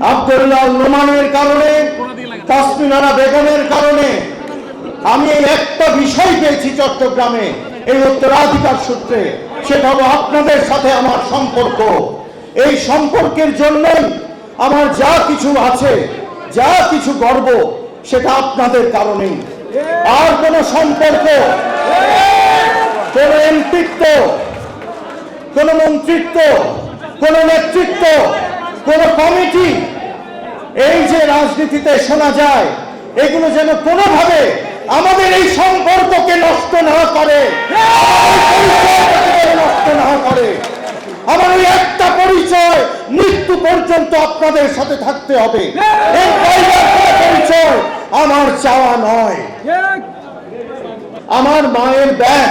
আব্দুল্লাহ নোমানের কারণে, তাসমিনা বেগমের কারণে আমি একটা বিষয় পেয়েছি চট্টগ্রামে এই উত্তরাধিকার সূত্রে, সেটা হলো আপনাদের সাথে আমার সম্পর্ক। এই সম্পর্কের জন্যই আমার যা কিছু আছে, যা কিছু গর্ব, সেটা আপনাদের কারণেই। আর কোন সম্পর্ক, কোন এমপিত্ব, কোন মন্ত্রিত্ব, কোন নেতৃত্ব, কোন কমিটি, এই যে রাজনীতিতে শোনা যায়, এগুলো যেন কোনোভাবে আমাদের এই সম্পর্ককে নষ্ট না করে, নষ্ট না করে। আমার এই একটা পরিচয় মৃত্যু পর্যন্ত আপনাদের সাথে থাকতে হবে। এই পরিচয় আমার চাওয়া নয়। আমার মায়ের ব্যাগ,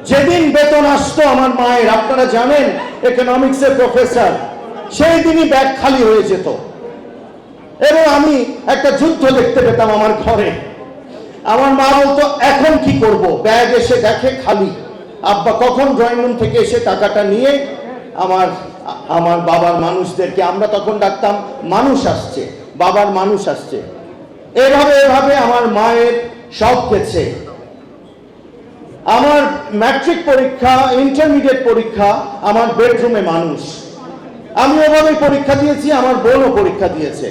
যেদিন বেতন আসতো আমার মায়ের, আপনারা জানেন ইকোনমিক্সের প্রফেসর, সেই দিনই ব্যাগ খালি হয়ে যেত এবং আমি একটা যুদ্ধ দেখতে পেতাম আমার ঘরে। আমার মা বলতো, এখন কি করব? ব্যাগ এসে দেখে খালি। আব্বা কখন ড্রয়িং রুম থেকে এসে টাকাটা নিয়ে আমার বাবার মানুষদেরকে, আমরা তখন ডাকতাম মানুষ আসছে, বাবার মানুষ আসছে, এভাবে আমার মায়ের শখ গেছে। আমার ম্যাট্রিক পরীক্ষা, ইন্টারমিডিয়েট পরীক্ষা আমার বেডরুমে মানুষ। আমি ওভাবে পরীক্ষা দিয়েছি, আমার বোনও পরীক্ষা দিয়েছে।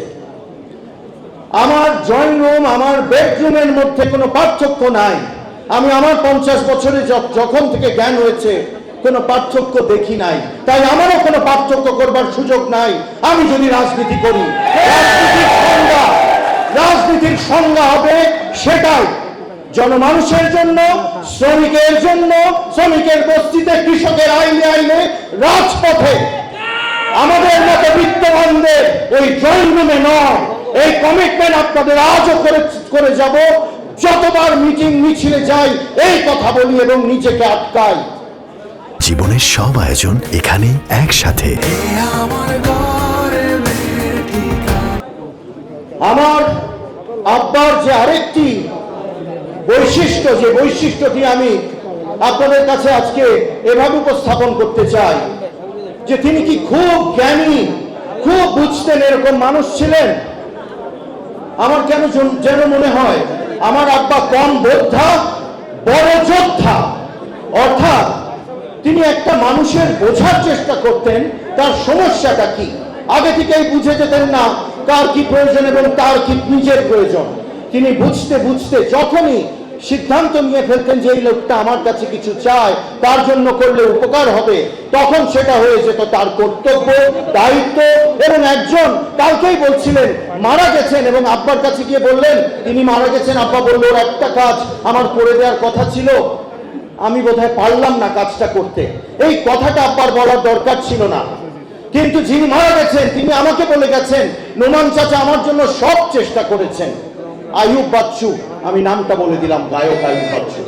আমার ড্রয়িং রুম, আমার বেডরুমের মধ্যে কোনো পার্থক্য নাই। আমি আমার 50 বছরে যখন থেকে জ্ঞান হয়েছে কোনো পার্থক্য দেখি নাই, তাই আমারও কোনো পার্থক্য করবার সুযোগ নাই। আমি যদি রাজনীতি করি, রাজনীতির সংজ্ঞা হবে সেটাই জনমানুষের জন্য, শ্রমিকের জন্য, শ্রমিকের বস্তিতে, কৃষকের আইনে রাজপথে, আমাদের মতো বিত্তবানদের ওই ড্রয়িং রুমে নয়। এই কমিটমেন্ট আপনাদের আজও করে যাব। যতবার মিটিং মিছিলে যাই এই কথা বলি এবং নিজেকে আটকাই। জীবনের সব আয়োজন এখানে একসাথে। আমার আব্বার যে আরেকটি বৈশিষ্ট্য, যে বৈশিষ্ট্যটি আমি আপনাদের কাছে আজকে এভাবে উপস্থাপন করতে চাই, যে তিনি কি খুব জ্ঞানী, খুব বুঝতেন এরকম মানুষ ছিলেন। আমার যেন মনে হয় আমার আব্বা কম বোদ্ধা, বড় যোদ্ধা। অর্থাৎ তিনি একটা মানুষের বোঝার চেষ্টা করতেন তার সমস্যাটা কি, আগে থেকেই বুঝে যেতেন না কার কি প্রয়োজন এবং তার কি নিজের প্রয়োজন। তিনি বুঝতে বুঝতে যখনই সিদ্ধান্ত নিয়ে ফেলতেন যে এই লোকটা আমার কাছে কিছু চায়, তার জন্য করলে উপকার হবে, তখন সেটা হয়ে যেত তার কর্তব্য, দায়িত্ব। এবং একজন কালকেই বলছিলেন মারা গেছেন এবং আব্বার কাছে গিয়ে বললেন তিনি মারা গেছেন। আব্বা বলল, ওর একটা কাজ আমার করে দেওয়ার কথা ছিল, আমি বোধহয় পারলাম না কাজটা করতে। এই কথাটা আব্বার বলার দরকার ছিল না, কিন্তু যিনি মারা গেছেন তিনি আমাকে বলে গেছেন, নোমান চাচা আমার জন্য সব চেষ্টা করেছেন। আইয়ুব বাচ্চু, আমি নামটা বলে দিলাম, গায়ক আইয়ুব বাচ্চু।